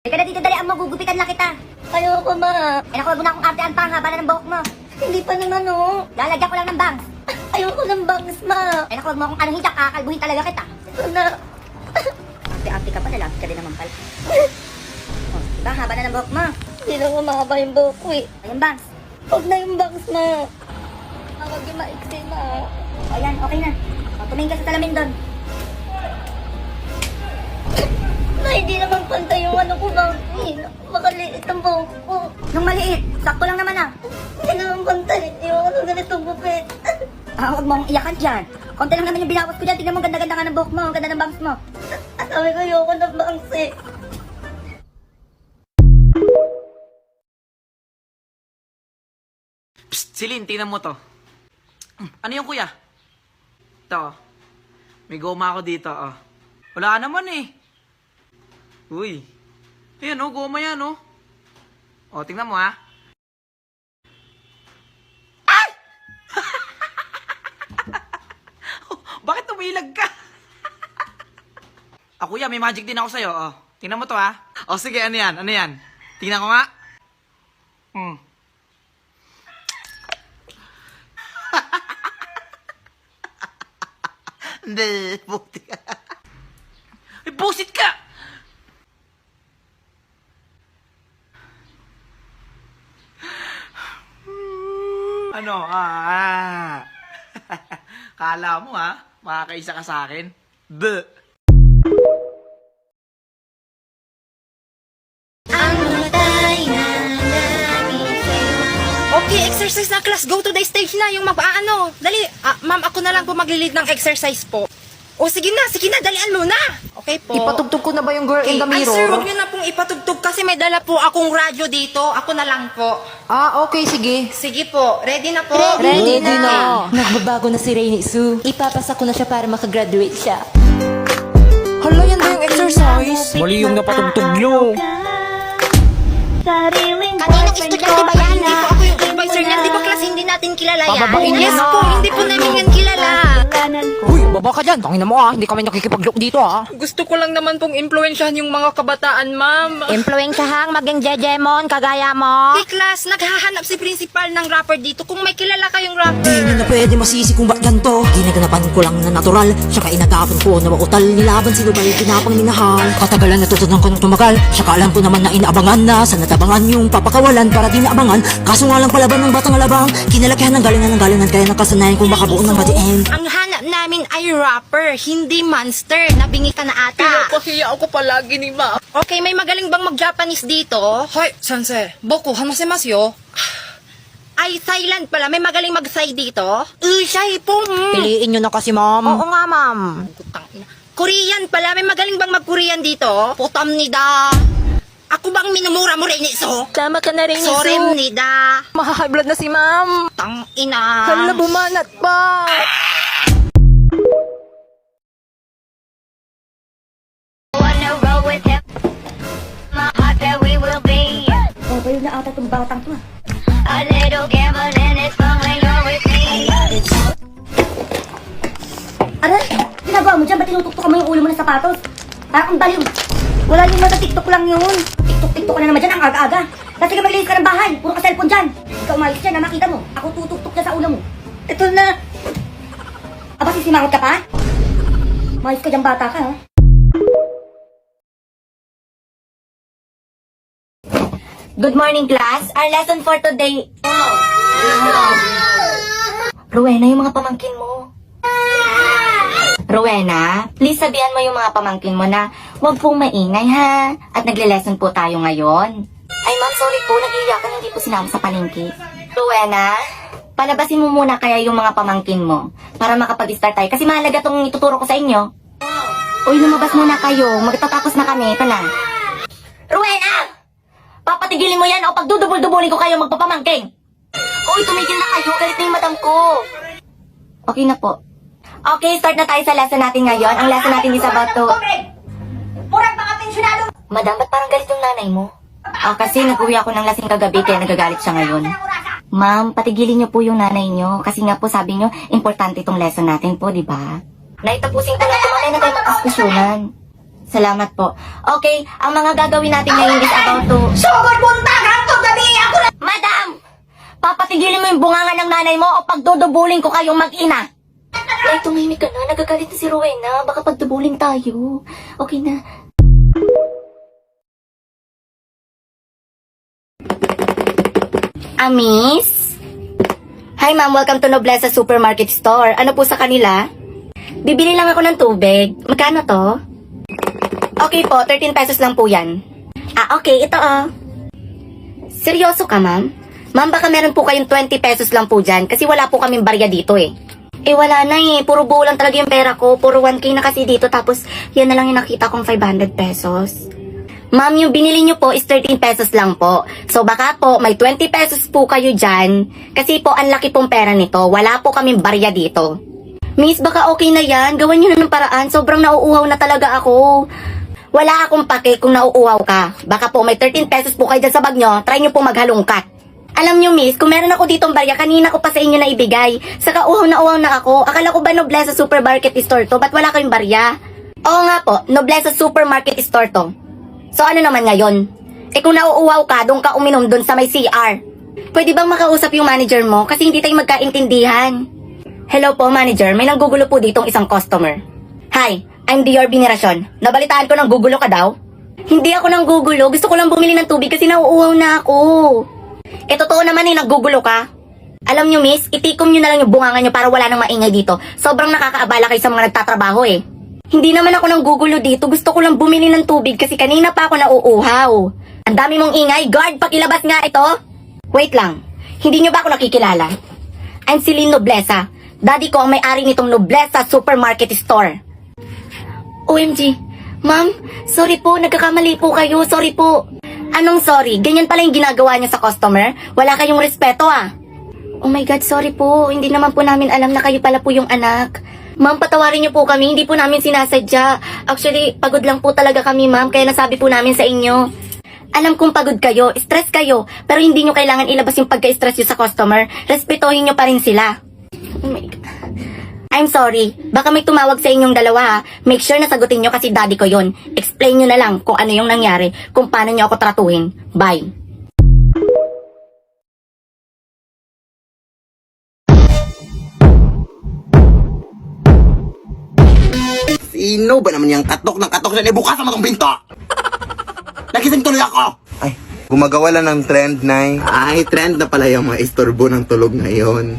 Teka na dito, dali ang magugupitan lang kita. Ayoko, ma. Eh naku, wag mo na akong artean pa, ang haba na ng buhok mo. Hindi pa naman, oh. Lalagyan ko lang ng bangs. Ayoko ng bangs, ma. Eh naku, wag mo akong anuhin dyan, kakalbuhin talaga kita. Ito na. Arte-arte ka pa, lalaki ka din naman pala. Oh, diba, haba na ng buhok mo. Hindi na mahaba yung buhok ko, eh. Ayun, bangs. Huwag na yung bangs, ma. Huwag yung maiksi, ma. O yan, okay na. O, tumingin ka sa salamin doon. Ma, hindi naman pantay yung ano ko, ma. Makaliit ang buhok ko. Nung maliit, sakto lang naman ah. Hindi naman pantay. Yung ano ganitong gupit. Ah, huwag mo akong iyakan dyan. Konti lang naman yung binawas ko dyan. Tignan mo, ganda-ganda ka ng buhok mo. Ang ganda ng bangs mo. At sabi ko, ayoko ng bangs, eh. Psst, Celine, tingnan mo to. Ano yung kuya? Ito. May goma ako dito, oh. Wala naman eh. Uy. Ayan, oh, goma yan, oh. Oh, tingnan mo, ha. Ay! Bakit tumilag ka? Kuya, may magic din ako sa'yo, oh. Tingnan mo to, ha. Oh, sige, ano yan? Ano yan? Tingnan ko nga. Hindi, buti ka. Ay, busit ka! Ano, Kala mo, ha? Makakaisa ka sa akin? Buh! Okay, exercise na class. Go to the stage na. Yung ano. Dali. Ma'am, ako na lang po mag-lead ng exercise po. O, sige na. Dalian mo na. Okay po. Ipatugtog ko na ba yung girl in the Ay, mirror? sir, huwag nyo na pong ipatugtog kasi may dala po akong radyo dito. Ako na lang po. Ah, okay, sige. Sige po. Ready na po? Ready na. Nagbabago na si Rainy Sue. Ipapasa ko na siya para makagraduate siya. Hala, yan ba yung exercise? Mali yung napatugtog nyo. Kaninong estudyante ba yan? Hindi po ako yung advisor niyan. Di ba class hindi natin kilala yan? Pababain niya Yes na. po, hindi po namin yan kilala. Uy, baba ka dyan. Tangin na mo hindi kami nakikipag-look dito Gusto ko lang naman pong influensyahan yung mga kabataan, ma'am. Impluensyahang maging jejemon, kagaya mo. Hey, class, naghahanap si principal ng rapper dito. Kung may kilala kayong rapper. Di na pwede masisi kung ba't ganto. Ginaganapan ko lang na natural. Saka inagapan ko na mautal. Nilaban sino ba yung pinapang minahal. Katagalan natutunan ko ng tumagal. Saka alam ko naman na inaabangan na. Sa natabangan yung papakawalan para di naabangan. Kaso nga lang palaban ng batang alabang. Kinalakihan ng galingan. Kaya nakasanayan kung makabuo ng badiin. Ang hanap namin ay rapper, hindi monster. Nabingi ka na ata. Pinapahiya ako palagi ni ma. Okay, may magaling bang mag-Japanese dito? Hoy, sensei. Boku, hanasimasu yo. Ay, silent pala. May magaling mag-sai dito? Siya po. Piliin nyo na kasi, ma'am. Oo nga, ma'am. Korean pala. May magaling bang mag-Korean dito? Putam nida. Ako bang minumura mo rin iso? Tama ka na rin, Sorry nida. Maha-high blood na si ma'am. Tang ina. Hala, bumanat pa. Oh, bayo na ata itong batang to ah. Aray, ginagawa mo dyan? Ba't tinutuktok mo yung ulo mo ng sapatos? Parang ang baliw. Wala yung mata, TikTok lang yun. TikTok ka na naman dyan, ang aga-aga. Kasi ka maglilis ka ng bahay, puro ka cellphone dyan. Ikaw umayos dyan, nakita mo. Ako tutuktok dyan sa ulo mo. Ito na. Aba, sisimangot ka pa? Mayos ka dyan, bata ka, ha? Good morning, class. Our lesson for today... Rowena, yung mga pamangkin mo. Rowena, please sabihan mo yung mga pamangkin mo na huwag pong maingay, ha? At nagle-lesson po tayo ngayon. Ay, ma'am, sorry po. Nag-iiyakan, hindi po sinama sa palengke. Rowena, palabasin mo muna kaya yung mga pamangkin mo para makapag-start tayo. Kasi mahalaga tong ituturo ko sa inyo. Uy, lumabas muna kayo. Magtatapos na kami. Ito na. Rowena! Papatigilin mo yan o pagdudubol-dubulin ko kayo magpapamangking. Uy, tumigil na kayo. Galit na yung madam ko. Okay na po. Okay, start na tayo sa lesson natin ngayon. Ang lesson natin is about to... Purang mga pensyonado! Madam, ba't parang galit yung nanay mo? Kasi nag-uwi ako ng lasing kagabi kaya nagagalit siya ngayon. Ma'am, patigilin niyo po yung nanay niyo. Kasi nga po sabi niyo, importante itong lesson natin po, di ba? Naitapusin ko lang, tumatay na tayo magdiskusyonan. Salamat po. Okay, ang mga gagawin natin ngayon is about to... Sugod buntag hangtod gabi ako na. Madam! Papatigilin mo yung bunganga ng nanay mo o pagdudubulin ko kayong mag-ina. Ay, tumimik ka na. Nagagalit na si Rowena. Baka pagdubulin tayo. Okay na. Miss? Hi ma'am, welcome to Noblesa Supermarket Store. Ano po sa kanila? Bibili lang ako ng tubig. Magkano to? Okay po, 13 pesos lang po yan. Okay, ito Seryoso ka ma'am? Ma'am, baka meron po kayong 20 pesos lang po dyan kasi wala po kaming barya dito eh. Wala na puro buo lang talaga yung pera ko. Puro 1K na kasi dito tapos yan na lang yung nakita kong 500 pesos. Ma'am, yung binili nyo po is 13 pesos lang po. So baka po may 20 pesos po kayo dyan. Kasi po ang laki pong pera nito. Wala po kaming barya dito. Miss, baka okay na yan. Gawan nyo na ng paraan. Sobrang nauuhaw na talaga ako. Wala akong pake kung nauuhaw ka. Baka po may 13 pesos po kayo dyan sa bag nyo. Try nyo po maghalongkat. Alam nyo miss, kung meron ako ditong barya, kanina ko pa sa inyo na ibigay. Saka uhaw na ako. Akala ko ba Noblesa Supermarket Store to? Ba't wala kayong barya? Oo nga po, Noblesa Supermarket Store to. So ano naman ngayon? Kung nauuhaw ka, doon ka uminom doon sa may CR. Pwede bang makausap yung manager mo? Kasi hindi tayo magkaintindihan. Hello po manager, may nanggugulo po ditong isang customer. Hi, I'm Dior Binirasyon. Nabalitaan ko nang gugulo ka daw? Hindi ako nang gugulo, gusto ko lang bumili ng tubig kasi nauuhaw na ako. Totoo naman naggugulo ka. Alam nyo miss, itikom nyo na lang yung bunganga nyo para wala nang maingay dito. Sobrang nakakaabala kayo sa mga nagtatrabaho eh. Hindi naman ako nang gugulo dito. Gusto ko lang bumili ng tubig kasi kanina pa ako nauuhaw. Ang dami mong ingay. Guard, pakilabas nga ito. Wait lang. Hindi nyo ba ako nakikilala? I'm Celine Noblesa. Daddy ko ang may-ari nitong Noblesa Supermarket Store. OMG. Ma'am, sorry po. Nagkakamali po kayo. Sorry po. Anong sorry? Ganyan pala yung ginagawa niyo sa customer? Wala kayong respeto Oh my God, sorry po. Hindi naman po namin alam na kayo pala po yung anak. Ma'am, patawarin niyo po kami. Hindi po namin sinasadya. Actually, pagod lang po talaga kami, ma'am. Kaya nasabi po namin sa inyo. Alam kong pagod kayo, stress kayo, pero hindi niyo kailangan ilabas yung pagka-stress niyo sa customer. Respetohin niyo pa rin sila. Oh my God. I'm sorry. Baka may tumawag sa inyong dalawa Make sure na sagutin niyo kasi daddy ko yon. Explain niyo na lang kung ano yung nangyari, kung paano niyo ako tratuhin. Bye. Sino ba naman yung katok ng katok na bukas ang mga pinto? Nagising tuloy ako! Ay, gumagawa lang ng trend, Nay. Ay, trend na pala yung mga istorbo ng tulog ngayon.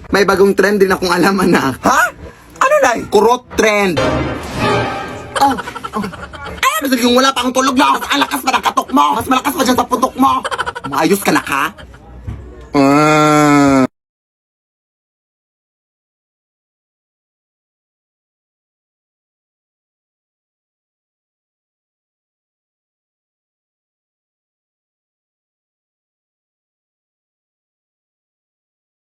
May bagong trend din akong alam, anak. Ha? Ano, Nay? Kurot trend. Ay, ano yung wala pa akong tulog na? Mas ang lakas pa ng katok mo. Mas malakas pa dyan sa putok mo. Maayos ka na ka?